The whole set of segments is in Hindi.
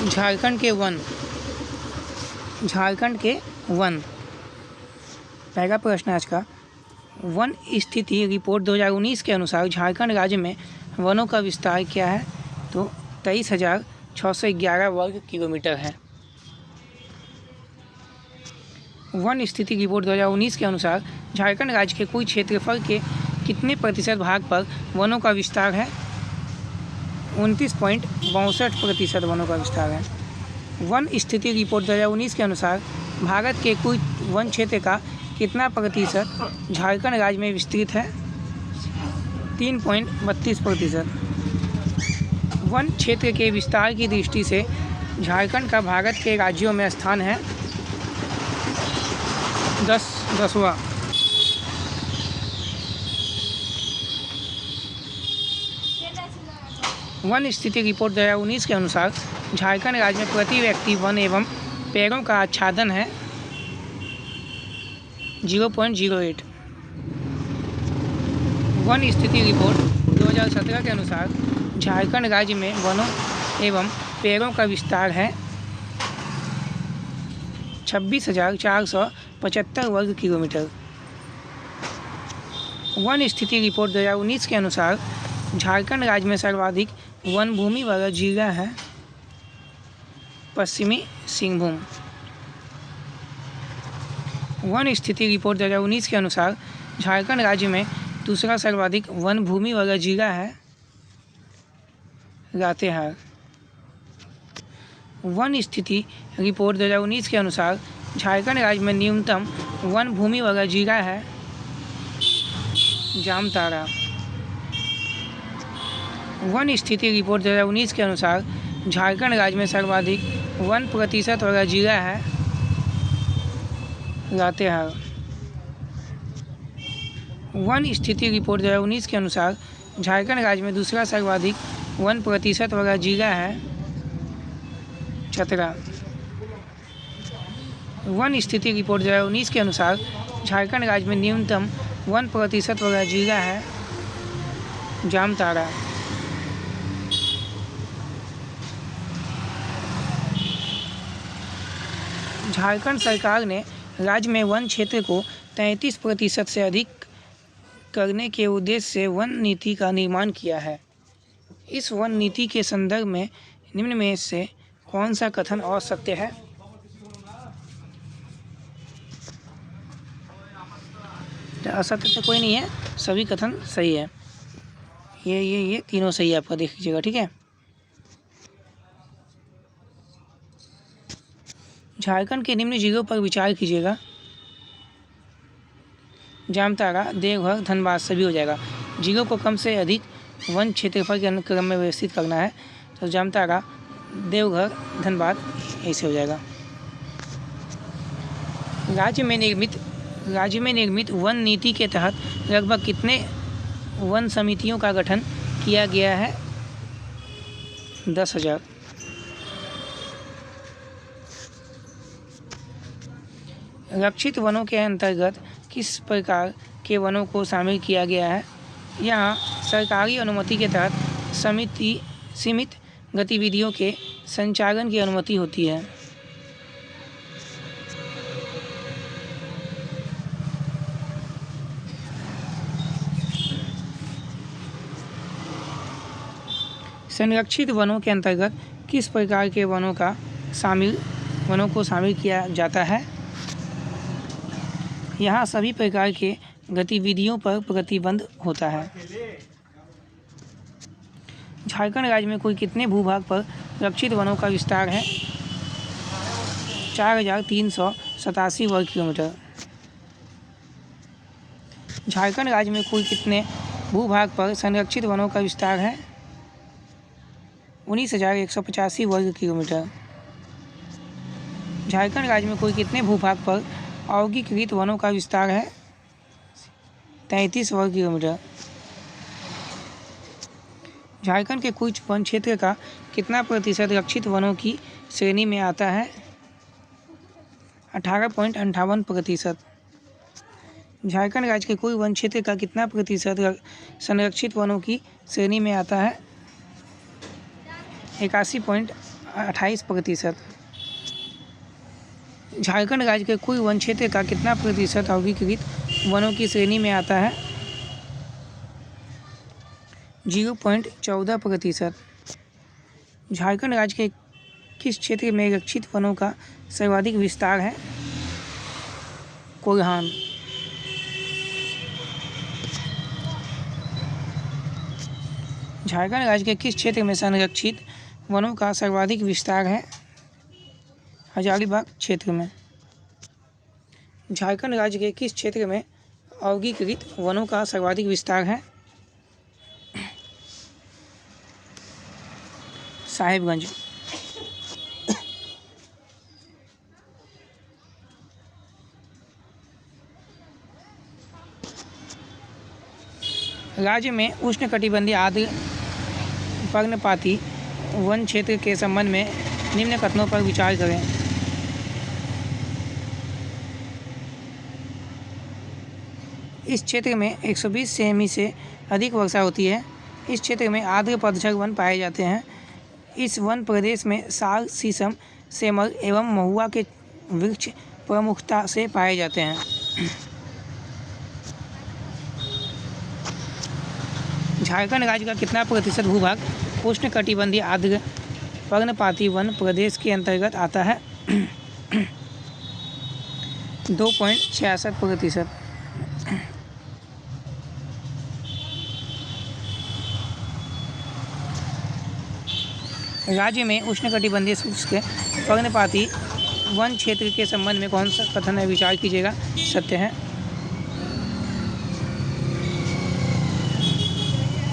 झारखंड के वन। पहला प्रश्न आज का, वन स्थिति रिपोर्ट 2019 के अनुसार झारखंड राज्य में वनों का विस्तार क्या है? तो 23,611 वर्ग किलोमीटर है। वन स्थिति रिपोर्ट 2019 के अनुसार झारखंड राज्य के कुल क्षेत्रफल के कितने प्रतिशत भाग पर वनों का विस्तार है? 29.62% वनों का विस्तार है। वन स्थिति रिपोर्ट 2019 के अनुसार भारत के कुल वन क्षेत्र का कितना प्रतिशत झारखंड राज्य में विस्तृत है? 3.32%। वन क्षेत्र के विस्तार की दृष्टि से झारखंड का भारत के राज्यों में स्थान है 10वां। वन स्थिति रिपोर्ट 2019 के अनुसार झारखंड राज्य में प्रति व्यक्ति वन एवं पेड़ों का आच्छादन है 0.08। वन स्थिति रिपोर्ट 2017 के अनुसार झारखंड राज्य में वनों एवं पेड़ों का विस्तार है 26,475 वर्ग किलोमीटर। वन स्थिति रिपोर्ट 2019 के अनुसार झारखंड राज्य में सर्वाधिक वन भूमि वाला जिला है पश्चिमी सिंहभूम। वन स्थिति रिपोर्ट 2019 के अनुसार झारखंड राज्य में दूसरा सर्वाधिक वन भूमि वाला जिला है लातेहार। वन स्थिति रिपोर्ट 2019 के अनुसार झारखंड राज्य में न्यूनतम वन भूमि वाला जिला है जामताड़ा। वन स्थिति रिपोर्ट 2019 के अनुसार झारखंड राज्य में सर्वाधिक वन प्रतिशत वाला जिला है लातेहार। वन स्थिति रिपोर्ट 2019 के अनुसार झारखंड राज्य में दूसरा सर्वाधिक वन प्रतिशत वाला जिला है चतरा। वन स्थिति रिपोर्ट 2019 के अनुसार झारखंड राज्य में न्यूनतम वन प्रतिशत वाला जिला है जामताड़ा। झारखंड सरकार ने राज्य में वन क्षेत्र को 33% से अधिक करने के उद्देश्य से वन नीति का निर्माण किया है। इस वन नीति के संदर्भ में निम्न में से कौन सा कथन असत्य है? असत्य तो कोई नहीं है, सभी कथन सही है। ये तीनों सही है, आपका देख लीजिएगा, ठीक है। झारखंड के निम्न जिलों पर विचार कीजिएगा। जामताड़ा, देवघर, धनबाद सभी हो जाएगा। जिलों को कम से अधिक वन क्षेत्रफल के अनुक्रम में व्यवस्थित करना है, तो जामताड़ा, देवघर, धनबाद ऐसे हो जाएगा। राज्य में निर्मित वन नीति के तहत लगभग कितने वन समितियों का गठन किया गया है? 10,000। रक्षित वनों के अंतर्गत किस प्रकार के वनों को शामिल किया गया है? यहाँ सरकारी अनुमति के तहत सीमित गतिविधियों के संचालन की अनुमति होती है। संरक्षित वनों के अंतर्गत किस प्रकार के वनों को शामिल किया जाता है? यहाँ सभी प्रकार के गतिविधियों पर प्रतिबंध होता है। झारखंड राज्य में कुल कितने भूभाग पर रक्षित वनों का विस्तार है? 4,387 वर्ग किलोमीटर। झारखंड राज्य में कुल कितने भूभाग पर संरक्षित वनों का विस्तार है? 19,185 वर्ग किलोमीटर। झारखंड राज्य में कुल कितने भूभाग पर औद्योगिकृत वनों का विस्तार है? 33 वर्ग किलोमीटर। झारखंड के कुल वन क्षेत्र का कितना प्रतिशत रक्षित वनों की श्रेणी में आता है? 18.58%। झारखंड राज्य के कुल वन क्षेत्र का कितना प्रतिशत संरक्षित वनों की श्रेणी में आता है? 81.8 28%। झारखंड राज्य के कुल वन क्षेत्र का कितना प्रतिशत औद्योगिकृत वनों की श्रेणी में आता है? 0.14%। झारखंड राज्य के किस क्षेत्र में रक्षित वनों का सर्वाधिक विस्तार है? कोल्हान। झारखंड राज्य के किस क्षेत्र में संरक्षित वनों का सर्वाधिक विस्तार है? हजारीबाग क्षेत्र में। झारखंड राज्य के किस क्षेत्र में औद्योगिकृत वनों का सर्वाधिक विस्तार है? साहिबगंज। राज्य में उष्णकटिबंधीय आर्द्र पर्णपाती वन क्षेत्र के संबंध में निम्न कथनों पर विचार करें। इस क्षेत्र में 120 सेमी से अधिक वर्षा होती है। इस क्षेत्र में आर्द्र पतझड़ वन पाए जाते हैं। इस वन प्रदेश में साग, शीशम, सेमल एवं महुआ के वृक्ष प्रमुखता से पाए जाते हैं। झारखंड राज्य का कितना प्रतिशत भूभाग उष्णकटिबंधीय आर्द्र पर्णपाती वन प्रदेश के अंतर्गत आता है? 2.66%। राज्य में उष्णकटिबंधीय शुष्क पर्णपाती वन क्षेत्र के संबंध में कौन सा कथन है? विचार कीजिएगा, सत्य है।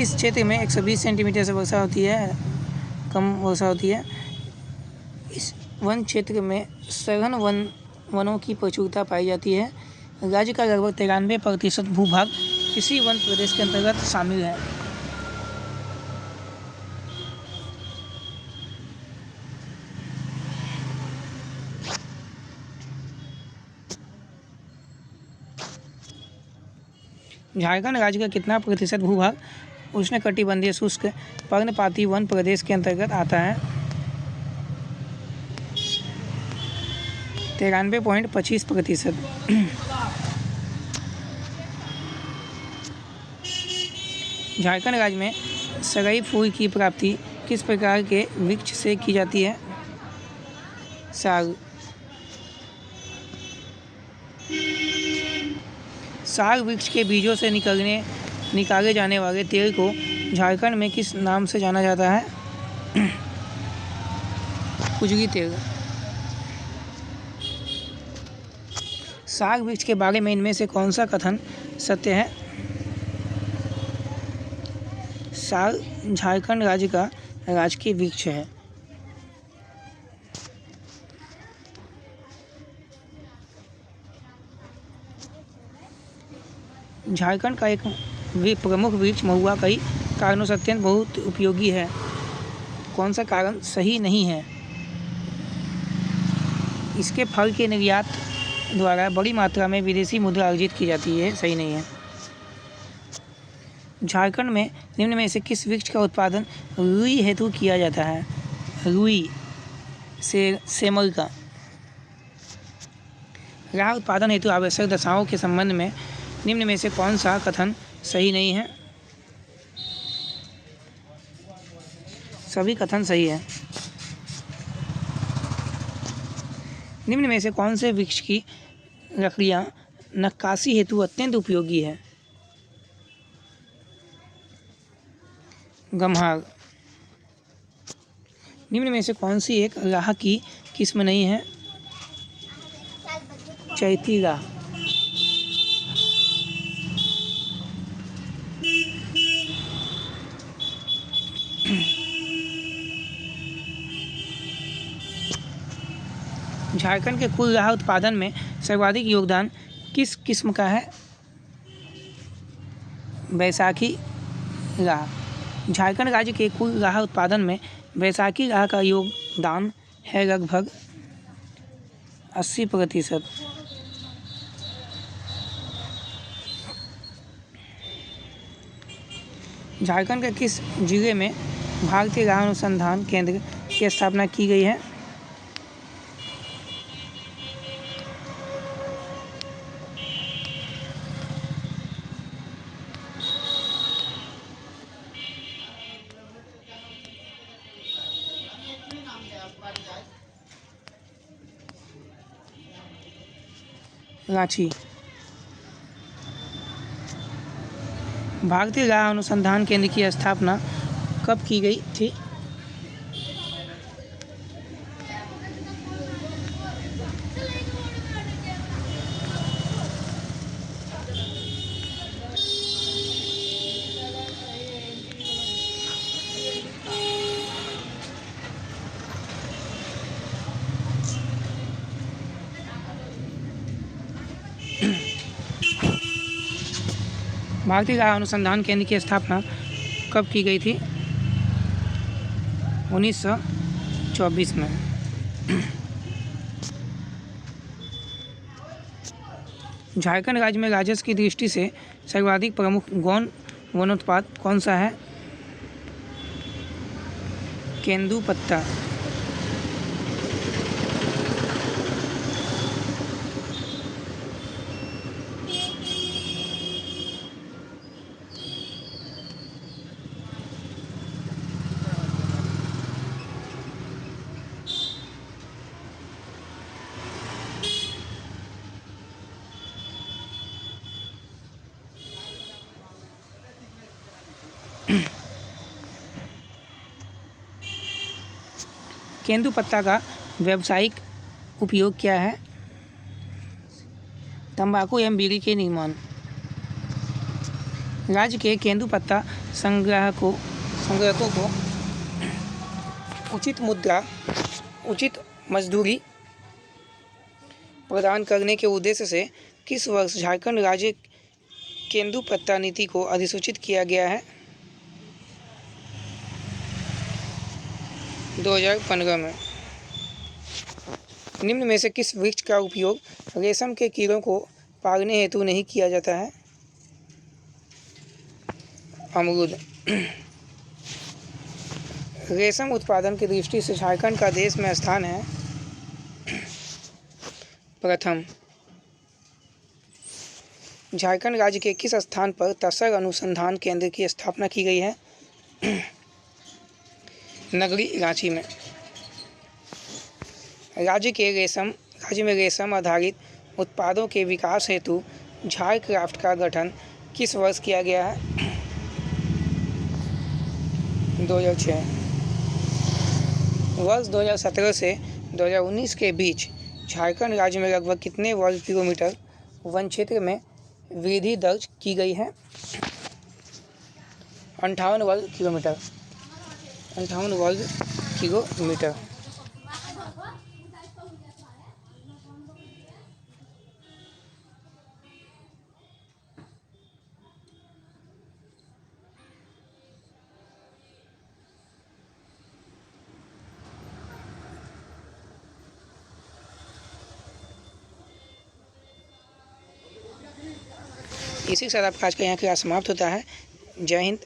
इस क्षेत्र में 120 सेंटीमीटर से वर्षा होती है, कम वर्षा होती है। इस वन क्षेत्र में सघन वनों की प्रचुरता पाई जाती है। राज्य का लगभग 93% भूभाग इसी वन प्रदेश के अंतर्गत शामिल है। झारखंड राज्य का कितना प्रतिशत भूभाग उष्णकटिबंधीय शुष्क पर्णपाती वन प्रदेश के अंतर्गत आता है? 93.25%। झारखंड राज्य में सरई फूल की प्राप्ति किस प्रकार के वृक्ष से की जाती है? साग। साग वृक्ष के बीजों से निकाले जाने वाले तेल को झारखंड में किस नाम से जाना जाता है? कुजली तेल। साग वृक्ष के बारे में इनमें से कौन सा कथन सत्य है? साग झारखंड राज्य का राजकीय वृक्ष है। झारखंड का एक प्रमुख वृक्ष महुआ कई कारणों से अत्यंत बहुत उपयोगी है। कौन सा कारण सही नहीं है? इसके फल के निर्यात द्वारा बड़ी मात्रा में विदेशी मुद्रा अर्जित की जाती है, सही नहीं है। झारखंड में निम्न में से किस वृक्ष का उत्पादन रुई हेतु किया जाता है? रुई से सेमल का। राह उत्पादन हेतु आवश्यक दशाओं के संबंध में निम्न में से कौन सा कथन सही नहीं है? सभी कथन सही है। निम्न में से कौन से वृक्ष की लकड़ियां नक्काशी हेतु अत्यंत उपयोगी है? गम्हार। निम्न में से कौन सी एक राह की किस्म नहीं है? चैती राह। झारखंड के कुल राह उत्पादन में सर्वाधिक योगदान किस किस्म का है? बैसाखी राह। झारखंड राज्य के कुल राह उत्पादन में बैसाखी राह का योगदान है लगभग 80%। झारखंड के किस जिले में भारतीय राह अनुसंधान केंद्र की स्थापना की गई है? रांची। भारतीय राह अनुसंधान केंद्र की स्थापना कब की गई थी? भारतीय राह अनुसंधान केंद्र की स्थापना कब की गई थी? 1924 में। झारखंड राज्य में राजस्व की दृष्टि से सर्वाधिक प्रमुख गौण वनोत्पाद कौन सा है? केंदुपत्ता। केंदुपत्ता का व्यावसायिक उपयोग क्या है? तंबाकू एवं बीड़ी के निर्माण। राज्य के केंदुपत्ता संग्राहकों को उचित मुद्रा, उचित मजदूरी प्रदान करने के उद्देश्य से किस वर्ष झारखंड राज्य केंदुपत्ता नीति को अधिसूचित किया गया है? 2015 में। निम्न में से किस वृक्ष का उपयोग रेशम के कीड़ों को पालने हेतु नहीं किया जाता है? अमरूद। रेशम उत्पादन की दृष्टि से झारखंड का देश में स्थान है प्रथम। झारखंड राज्य के किस स्थान पर तसर अनुसंधान केंद्र की स्थापना की गई है? नगरी रांची में। राज्य में रेशम आधारित उत्पादों के विकास हेतु झारक्राफ्ट का गठन किस वर्ष किया गया है? 2006। वर्ष 2017 से 2019 के बीच झारखंड राज्य में लगभग कितने वर्ग किलोमीटर वन क्षेत्र में वृद्धि दर्ज की गई है? 58 वर्ग किलोमीटर। 58 वर्ग किलोमीटर। इसी के साथ आपका आज का यहाँ क्लास समाप्त होता है। जय हिंद।